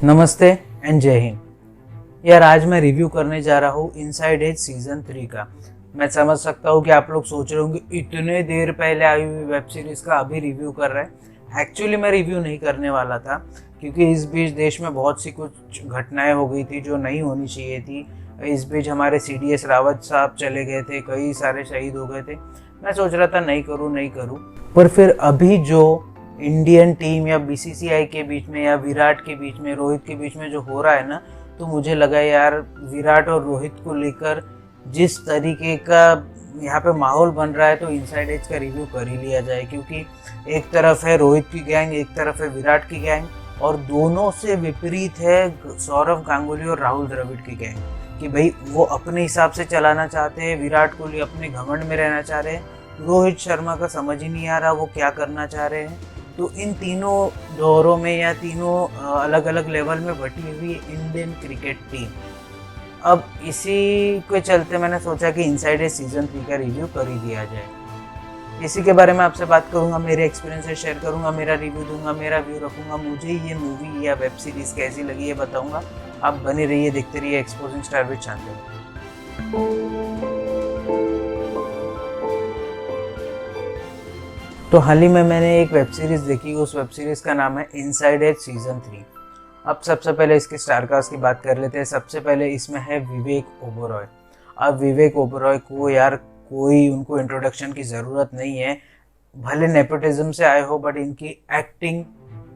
नमस्ते एंड जय हिंद। यार आज मैं रिव्यू करने जा रहा हूँ इनसाइड एज सीजन 3 का। मैं समझ सकता हूँ कि आप लोग सोच रहे होंगे इतने देर पहले आई हुई वेब सीरीज का अभी रिव्यू कर रहे हैं। एक्चुअली मैं रिव्यू नहीं करने वाला था क्योंकि इस बीच देश में बहुत सी कुछ घटनाएं हो गई थी जो नहीं होनी चाहिए थी। इस बीच हमारे CDS रावत साहब चले गए थे, कई सारे शहीद हो गए थे। मैं सोच रहा था नहीं करूँ, पर फिर अभी जो इंडियन टीम या BCCI के बीच में या विराट के बीच में, रोहित के बीच में जो हो रहा है ना, तो मुझे लगा यार विराट और रोहित को लेकर जिस तरीके का यहाँ पे माहौल बन रहा है तो इनसाइड एज का रिव्यू कर ही लिया जाए। क्योंकि एक तरफ है रोहित की गैंग, एक तरफ है विराट की गैंग, और दोनों से विपरीत है सौरव गांगुली और राहुल द्रविड़ की गैंग। कि भाई वो अपने हिसाब से चलाना चाहते हैं, विराट कोहली अपने घमंड में रहना चाह रहे हैं, रोहित शर्मा का समझ ही नहीं आ रहा वो क्या करना चाह रहे हैं। तो इन तीनों दौरों में या तीनों अलग अलग लेवल में बटी हुई इंडियन क्रिकेट टीम, अब इसी के चलते मैंने सोचा कि इनसाइड एज सीजन 3 का रिव्यू कर ही दिया जाए। इसी के बारे में आपसे बात करूंगा, मेरे एक्सपीरियंस शेयर करूंगा, मेरा रिव्यू दूंगा, मेरा व्यू रखूंगा, मुझे ये मूवी या वेब सीरीज कैसी लगी ये बताऊंगा। आप बने रहिए, देखते रहिए एक्सपोजिंग स्टार विद शांति। तो हाल ही में मैंने एक वेब सीरीज़ देखी, उस वेब सीरीज़ का नाम है इनसाइड एज सीजन 3। अब सबसे पहले इसके स्टारकास्ट की बात कर लेते हैं। सबसे पहले इसमें है विवेक ओबरॉय। अब विवेक ओबरॉय को यार कोई उनको इंट्रोडक्शन की ज़रूरत नहीं है, भले नेपोटिज्म से आए हो, बट इनकी एक्टिंग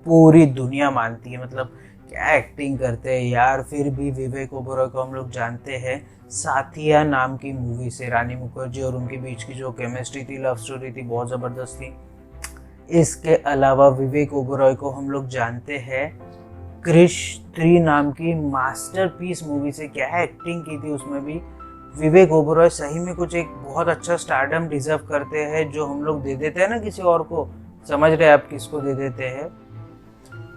पूरी दुनिया मानती है। मतलब क्या एक्टिंग करते हैं यार। फिर भी विवेक ओबरॉय को हम लोग जानते हैं साथिया नाम की मूवी से। रानी मुखर्जी और उनके बीच की जो केमिस्ट्री थी, लव स्टोरी थी, बहुत ज़बरदस्त थी। इसके अलावा विवेक ओबरॉय को हम लोग जानते हैं क्रिश 3 नाम की मास्टरपीस मूवी से। क्या एक्टिंग की थी उसमें भी। विवेक ओबरॉय सही में कुछ एक बहुत अच्छा स्टारडम डिजर्व करते हैं, जो हम लोग दे देते हैं ना किसी और को। समझ रहे आप किसको दे देते हैं।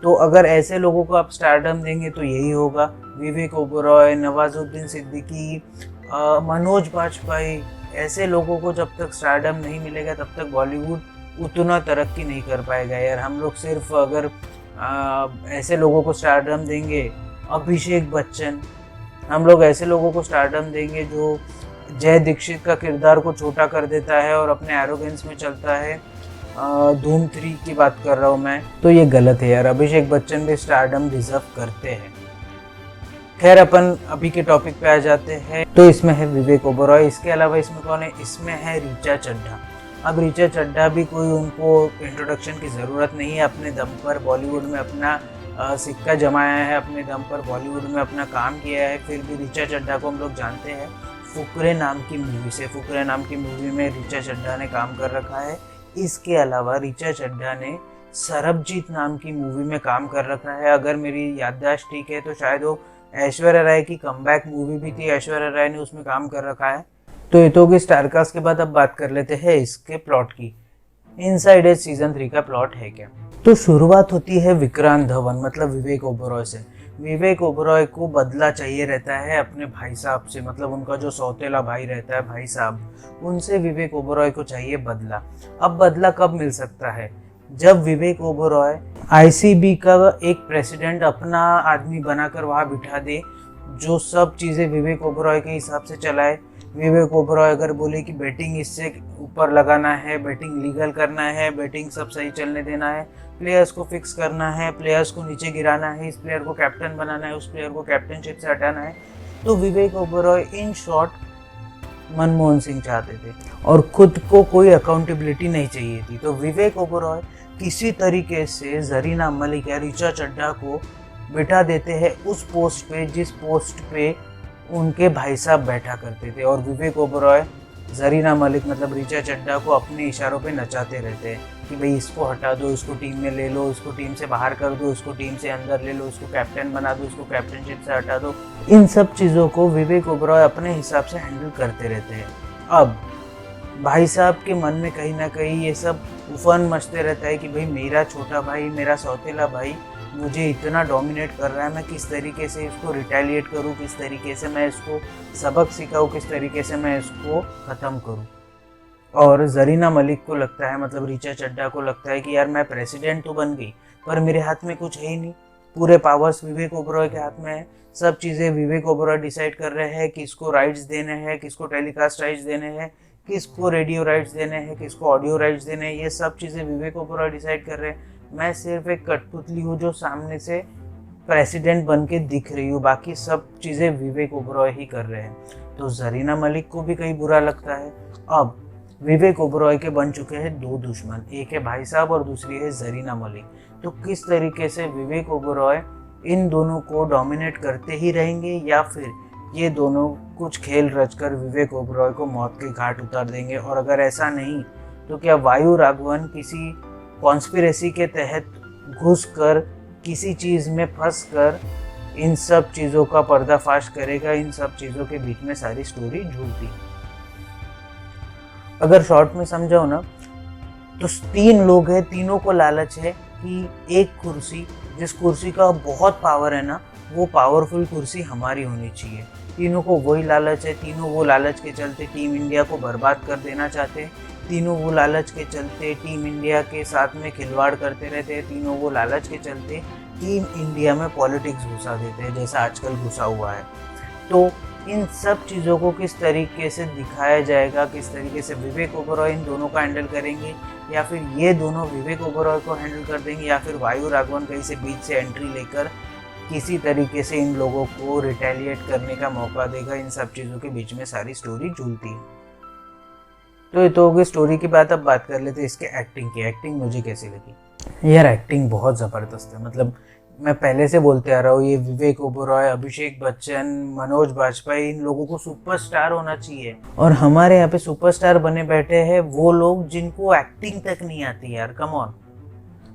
तो अगर ऐसे लोगों को आप स्टारडम देंगे तो यही होगा। विवेक ओबरॉय, नवाजुद्दीन सिद्दीकी, मनोज बाजपेयी, ऐसे लोगों को जब तक स्टारडम नहीं मिलेगा तब तक बॉलीवुड उतना तरक्की नहीं कर पाएगा यार। हम लोग सिर्फ अगर ऐसे लोगों को स्टारडम देंगे, अभिषेक बच्चन, हम लोग ऐसे लोगों को स्टारडम देंगे जो जय दीक्षित का किरदार को छोटा कर देता है और अपने एरोगेंस में चलता है, धूम 3 की बात कर रहा हूँ मैं, तो ये गलत है यार। अभिषेक बच्चन भी स्टारडम डिजर्व करते हैं। खैर अपन अभी के टॉपिक पे आ जाते हैं। तो इसमें है विवेक ओबरॉय। इसके अलावा इसमें कौन है? इसमें है ऋचा चड्ढा। अब ऋचा चड्ढा भी कोई उनको इंट्रोडक्शन की ज़रूरत नहीं है। अपने दम पर बॉलीवुड में अपना सिक्का जमाया है, अपने दम पर बॉलीवुड में अपना काम किया है। फिर भी ऋचा चड्ढा को हम लोग जानते हैं फुकरे नाम की मूवी से। फुकरे नाम की मूवी में ऋचा चड्ढा ने काम कर रखा है। इसके अलावा ऋचा चड्ढा ने सरबजीत नाम की मूवी में काम कर रखा है। अगर मेरी याददाश्त ठीक है तो शायद वो ऐश्वर्या राय की कमबैक मूवी भी थी, ऐश्वर्या राय ने उसमें काम कर रखा है। तो ये तो कि स्टारकास्ट के बाद अब बात कर लेते हैं इसके प्लॉट की। इनसाइड एज सीजन 3 का प्लॉट है क्या? तो शुरुआत होती है विक्रांत धवन मतलब विवेक ओबरॉय से। विवेक ओबरॉय को बदला चाहिए रहता है अपने भाई साहब से, मतलब उनका जो सौतेला भाई रहता है भाई साहब, उनसे विवेक ओबरॉय को चाहिए बदला। अब बदला कब मिल सकता है? जब विवेक ओबरॉय ICB का एक प्रेसिडेंट अपना आदमी बनाकर वहाँ बिठा दे, जो सब चीज़ें विवेक ओबरॉय के हिसाब से चलाए। विवेक ओबरॉय अगर बोले कि बैटिंग इससे ऊपर लगाना है, बैटिंग लीगल करना है, बैटिंग सब सही चलने देना है, प्लेयर्स को फिक्स करना है, प्लेयर्स को नीचे गिराना है, इस प्लेयर को कैप्टन बनाना है, उस प्लेयर को कैप्टनशिप से हटाना है, तो विवेक ओबरॉय इन शॉर्ट मनमोहन सिंह चाहते थे और खुद को कोई अकाउंटेबिलिटी नहीं चाहिए थी। तो विवेक ओबरॉय किसी तरीके से जरीना मलिक या ऋचा चड्ढा को बिठा देते हैं उस पोस्ट पे जिस पोस्ट पे उनके भाई साहब बैठा करते थे। और विवेक ओबरॉय जरीना मलिक मतलब ऋचा चड्ढा को अपने इशारों पे नचाते रहते हैं कि भाई इसको हटा दो, इसको टीम में ले लो, इसको टीम से बाहर कर दो, इसको टीम से अंदर ले लो, इसको कैप्टन बना दो, इसको कैप्टनशिप से हटा दो। इन सब चीज़ों को विवेक ओबरॉय अपने हिसाब से हैंडल करते रहते हैं। अब भाई साहब के मन में कहीं ना कहीं ये सब उफान मचते रहता है कि भाई मेरा छोटा भाई, मेरा सौतेला भाई मुझे इतना डोमिनेट कर रहा है, मैं किस तरीके से इसको रिटेलिएट करूं, किस तरीके से मैं इसको सबक सिखाऊं, किस तरीके से मैं इसको ख़त्म करूं। और जरीना मलिक को लगता है, मतलब ऋचा चड्ढा को लगता है कि यार मैं प्रेसिडेंट तो बन गई पर मेरे हाथ में कुछ है ही नहीं, पूरे पावर्स विवेक ओबरॉय के हाथ में है। सब चीज़ें विवेक ओबरॉय डिसाइड कर रहे हैं, किसको राइट्स देने हैं, किसको टेलीकास्ट राइट्स देने हैं, किसको रेडियो राइट्स देने हैं, किसको ऑडियो राइट्स देने हैं। ये सब चीज़ें विवेक ओबरॉय डिसाइड कर रहे हैं। मैं सिर्फ एक कठपुतली हूँ जो सामने से प्रेसिडेंट बन के दिख रही हूँ, बाकी सब चीज़ें विवेक ओबरॉय ही कर रहे हैं। तो जरीना मलिक को भी कहीं बुरा लगता है। अब विवेक ओबरॉय के बन चुके हैं दो दुश्मन, एक है भाई साहब और दूसरी है जरीना मलिक। तो किस तरीके से विवेक ओबरॉय इन दोनों को डोमिनेट करते ही रहेंगे, या फिर ये दोनों कुछ खेल रचकर विवेक ओबरॉय को मौत के घाट उतार देंगे। और अगर ऐसा नहीं तो क्या वायु राघवन किसी कॉन्स्पिरेसी के तहत घुसकर किसी चीज़ में फंसकर इन सब चीज़ों का पर्दाफाश करेगा। इन सब चीज़ों के बीच में सारी स्टोरी झूलती। अगर शॉर्ट में समझाओ ना तो 3 लोग हैं, तीनों को लालच है कि एक कुर्सी, जिस कुर्सी का बहुत पावर है ना, वो पावरफुल कुर्सी हमारी होनी चाहिए। तीनों को वही लालच है। तीनों वो लालच के चलते टीम इंडिया को बर्बाद कर देना चाहते हैं। तीनों वो लालच के चलते टीम इंडिया के साथ में खिलवाड़ करते रहते हैं। तीनों वो लालच के चलते टीम इंडिया में पॉलिटिक्स घुसा देते हैं, जैसा आजकल घुसा हुआ है। तो इन सब चीज़ों को किस तरीके से दिखाया जाएगा, किस तरीके से विवेक ओबरॉय इन दोनों का हैंडल करेंगे, या फिर ये दोनों विवेक ओबरॉय को हैंडल कर देंगे, या फिर वायु राघवन कहीं से बीच से एंट्री लेकर किसी तरीके से इन लोगों को रिटेलिएट करने का मौका देगा। इन सब चीज़ों के बीच में सारी स्टोरी झूलती है। तो ये तो हो गई स्टोरी की बात। अब बात कर लेते हैं इसके एक्टिंग की। एक्टिंग मुझे कैसी लगी? यार एक्टिंग बहुत ज़बरदस्त है। मतलब मैं पहले से बोलते आ रहा हूँ, ये विवेक ओबरॉय, अभिषेक बच्चन, मनोज बाजपेयी, इन लोगों को सुपरस्टार होना चाहिए। और हमारे यहाँ पे सुपरस्टार बने बैठे हैं वो लोग जिनको एक्टिंग तक नहीं आती यार, कम ऑन।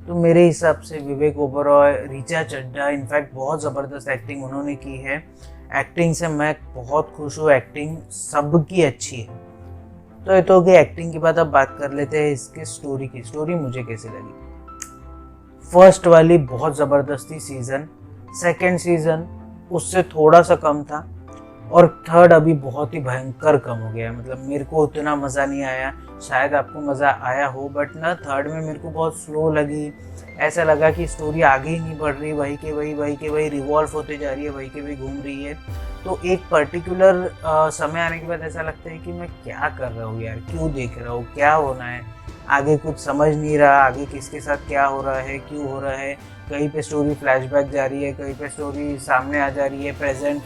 तो मेरे हिसाब से विवेक ओबरॉय, ऋचा चड्ढा, इनफैक्ट बहुत ज़बरदस्त एक्टिंग उन्होंने की है। एक्टिंग से मैं बहुत खुश हूँ। एक्टिंग सबकी अच्छी है। तो ये तो हो गई एक्टिंग की बात। अब बात कर लेते हैं इसकी स्टोरी की। स्टोरी मुझे कैसी लगी? फर्स्ट वाली बहुत ज़बरदस्त थी सीज़न। सेकेंड सीज़न उससे थोड़ा सा कम था। और थर्ड अभी बहुत ही भयंकर कम हो गया है। मतलब मेरे को उतना मज़ा नहीं आया, शायद आपको मज़ा आया हो, बट ना थर्ड में मेरे को बहुत स्लो लगी। ऐसा लगा कि स्टोरी आगे ही नहीं बढ़ रही, वही के वही रिवॉल्व होते जा रही है, वही के वही घूम रही है। तो एक पर्टिकुलर समय आने के बाद ऐसा लगता है कि मैं क्या कर रहा हूँ यार, क्यों देख रहा हूँ, क्या होना है आगे, कुछ समझ नहीं रहा आगे किसके साथ क्या हो रहा है, क्यों हो रहा है। कहीं पे स्टोरी फ्लैशबैक जा रही है, कहीं पे स्टोरी सामने आ जा रही है, प्रेजेंट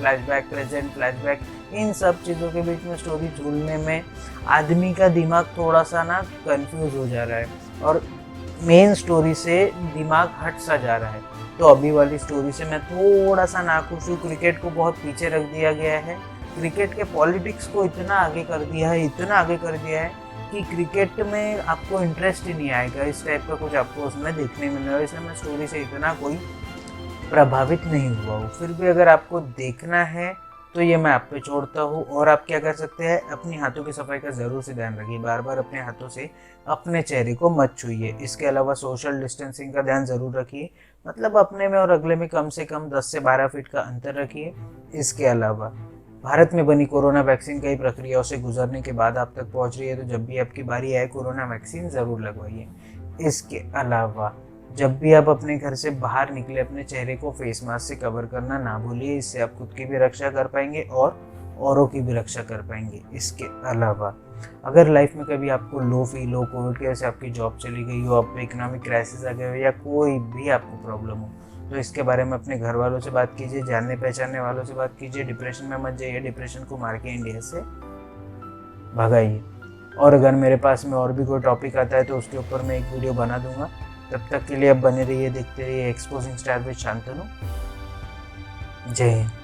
फ्लैशबैक। इन सब चीज़ों के बीच में स्टोरी झूलने में आदमी का दिमाग थोड़ा सा ना कंफ्यूज हो जा रहा है और मेन स्टोरी से दिमाग हट सा जा रहा है। तो अभी वाली स्टोरी से मैं थोड़ा सा नाखुश हूँ। क्रिकेट को बहुत पीछे रख दिया गया है। क्रिकेट के पॉलिटिक्स को इतना आगे कर दिया है कि क्रिकेट में आपको इंटरेस्ट ही नहीं आएगा। इस टाइप का कुछ आपको उसमें देखने मिल रहा है। इसलिए मैं स्टोरी से इतना कोई प्रभावित नहीं हुआ हूँ। फिर भी अगर आपको देखना है तो ये मैं आप पे छोड़ता हूँ। और आप क्या कर सकते हैं, अपनी हाथों की सफाई का ज़रूर से ध्यान रखिए। बार बार अपने हाथों से अपने चेहरे को मत छूइए। इसके अलावा सोशल डिस्टेंसिंग का ध्यान ज़रूर रखिए। मतलब अपने में और अगले में कम से कम 10 से 12 फीट का अंतर रखिए। इसके अलावा भारत में बनी कोरोना वैक्सीन कई प्रक्रियाओं से गुजरने के बाद आप तक पहुंच रही है। तो जब भी आपकी बारी आए कोरोना वैक्सीन ज़रूर लगवाइए। इसके अलावा जब भी आप अपने घर से बाहर निकले अपने चेहरे को फेस मास्क से कवर करना ना भूलिए। इससे आप खुद की भी रक्षा कर पाएंगे और औरों की भी रक्षा कर पाएंगे। इसके अलावा अगर लाइफ में कभी आपको लो फील हो, कोविड की वजह से आपकी जॉब चली गई हो, आप पे इकोनॉमिक क्राइसिस आ गए हो, या कोई भी आपको प्रॉब्लम हो, तो इसके बारे में अपने घर वालों से बात कीजिए, जानने पहचानने वालों से बात कीजिए। डिप्रेशन में मत जाइए, डिप्रेशन को मार के इंडिया से भगाइए। और अगर मेरे पास में और भी कोई टॉपिक आता है तो उसके ऊपर मैं एक वीडियो बना दूंगा। तब तक के लिए अब बने रहिए, देखते रहिए एक्सपोजिंग स्टार विद शांतनु। जय हिंद।